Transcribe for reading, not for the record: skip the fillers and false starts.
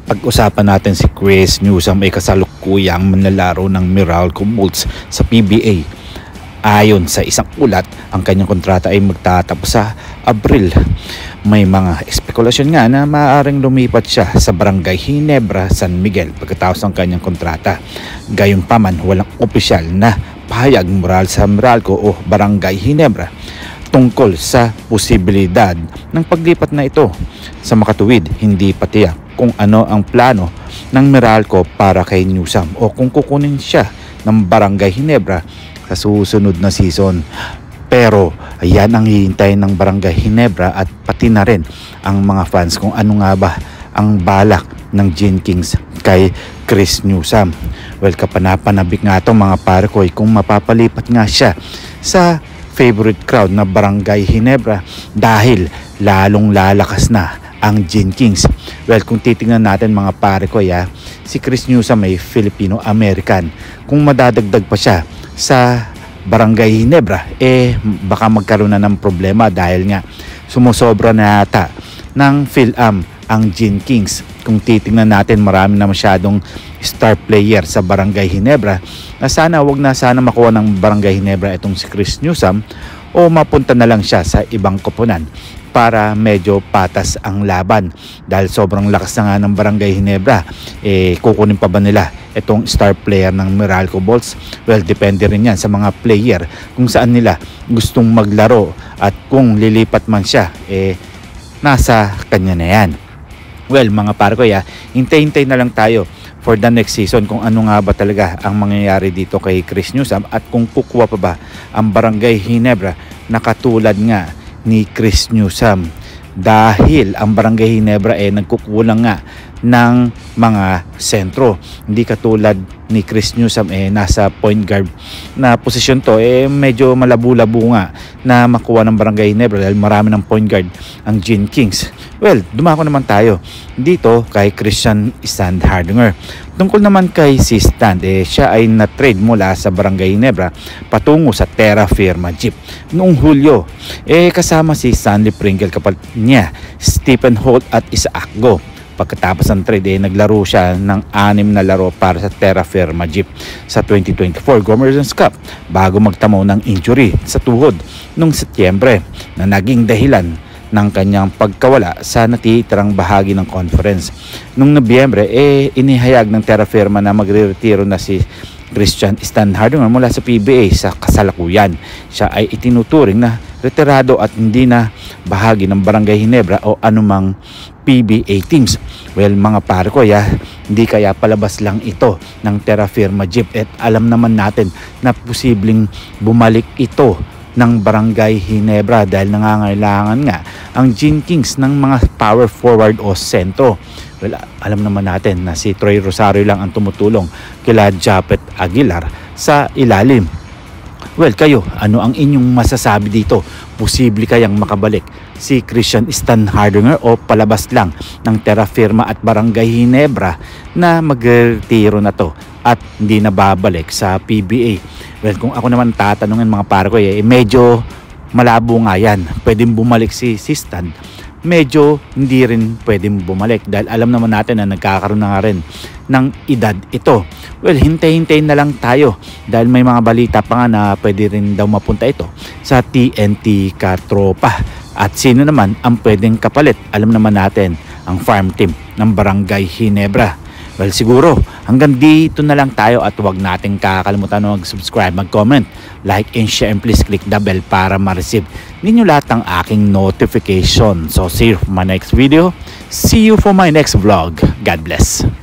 Pag-usapan natin si Chris Newsome ay kasalukuyang manlalaro ng Meralco Bolts sa PBA. Ayon sa isang ulat, ang kanyang kontrata ay magtatapos sa Abril. May mga espekulasyon nga na maaaring lumipat siya sa Barangay Ginebra, San Miguel pagkatapos ng kanyang kontrata. Gayunpaman, walang opisyal na pahayag mula sa Meralco o Barangay Ginebra tungkol sa posibilidad ng paglipat na ito. Sa makatuwid, hindi pa tiyak kung ano ang plano ng Meralco para kay Newsome o kung kukunin siya ng Barangay Ginebra sa susunod na season. Pero ayan ang hihintayin ng Barangay Ginebra at pati na rin ang mga fans kung ano nga ba ang balak ng Gin Kings kay Chris Newsome. Well, kapanapanabik nga ito mga parkoy kung mapapalipat nga siya sa favorite crowd na Barangay Ginebra dahil lalong lalakas na ang Gin Kings. Well, kung titingnan natin mga parkoy, si Chris Newsome ay Filipino-American. Kung madadagdag pa siya sa Barangay Ginebra, baka magkaroon na ng problema dahil nga sumusobra na yata ng PhilAm ang Gin Kings. Kung titingnan natin, marami na masyadong star player sa Barangay Ginebra na wag na sana makuha ng Barangay Ginebra itong si Chris Newsome o mapunta na lang siya sa ibang koponan para medyo patas ang laban dahil sobrang lakas na nga ng Barangay Ginebra. Kukunin pa ba nila itong star player ng Meralco Bolts? Well, depende rin yan sa mga player kung saan nila gustong maglaro at kung lilipat man siya, nasa kanya na yan. Well, mga parkoy, hintay-hintay na lang tayo for the next season kung ano nga ba talaga ang mangyayari dito kay Chris Newsome at kung kukuha pa ba ang Barangay Ginebra na katulad nga ni Chris Newsome, dahil ang Barangay Ginebra nagkukulang nga ng mga sentro. Hindi katulad ni Chris Newsome, nasa point guard na posisyon to, medyo malabo-labo nga na makuha ng Barangay Ginebra dahil marami ng point guard ang Gin Kings. Well, dumako naman tayo dito kay Christian Stan Hardinger. Tungkol naman kay si Stan, siya ay na-trade mula sa Barangay Ginebra patungo sa Terra Firma Jeep noong Hulyo. Kasama si Stanley Pringle, kapalit niya Stephen Holt at Isaac Go. Pagkatapos ng trade, naglaro siya ng 6 na laro para sa Terra Firma Jeep sa 2024 Governor's Cup bago magtamo ng injury sa tuhod noong Setyembre na naging dahilan ng kanyang pagkawala sa natitirang bahagi ng conference. Noong Nobyembre, inihayag ng Terra Firma na magre-retiro na si Christian Stan Hardinger mula sa PBA sa kasalukuyan. Siya ay itinuturing na retirado at hindi na bahagi ng Barangay Ginebra o anumang PBA teams. Well, mga parkoy, hindi kaya palabas lang ito ng Terra Firma Jeep at alam naman natin na posibleng bumalik ito ng Barangay Ginebra dahil nangangailangan nga ang Gin Kings ng mga power forward o sentro. Well, alam naman natin na si Troy Rosario lang ang tumutulong kila Japet Aguilar sa ilalim. Well, kayo, ano ang inyong masasabi dito? Posible kayang makabalik si Christian Stan Hardinger o palabas lang ng Terra Firma at Barangay Ginebra na mag-retiro na to at hindi na babalik sa PBA? Well, kung ako naman tatanungin mga parkoy, medyo malabo nga yan. Pwedeng bumalik si Stan, medyo hindi rin pwedeng bumalik dahil alam naman natin na nagkakaroon na nga rin ng edad ito. Well, hintay-hintay na lang tayo dahil may mga balita pa nga na pwede rin daw mapunta ito sa TNT Katropa. At sino naman ang pwedeng kapalit? Alam naman natin ang farm team ng Barangay Ginebra. Well, siguro hanggang dito na lang tayo at huwag nating kakalimutan na mag-subscribe, mag-comment, like and share, and please click the bell para ma-receive ninyo lahat ng aking notification. So see you for my next video. See you for my next vlog. God bless.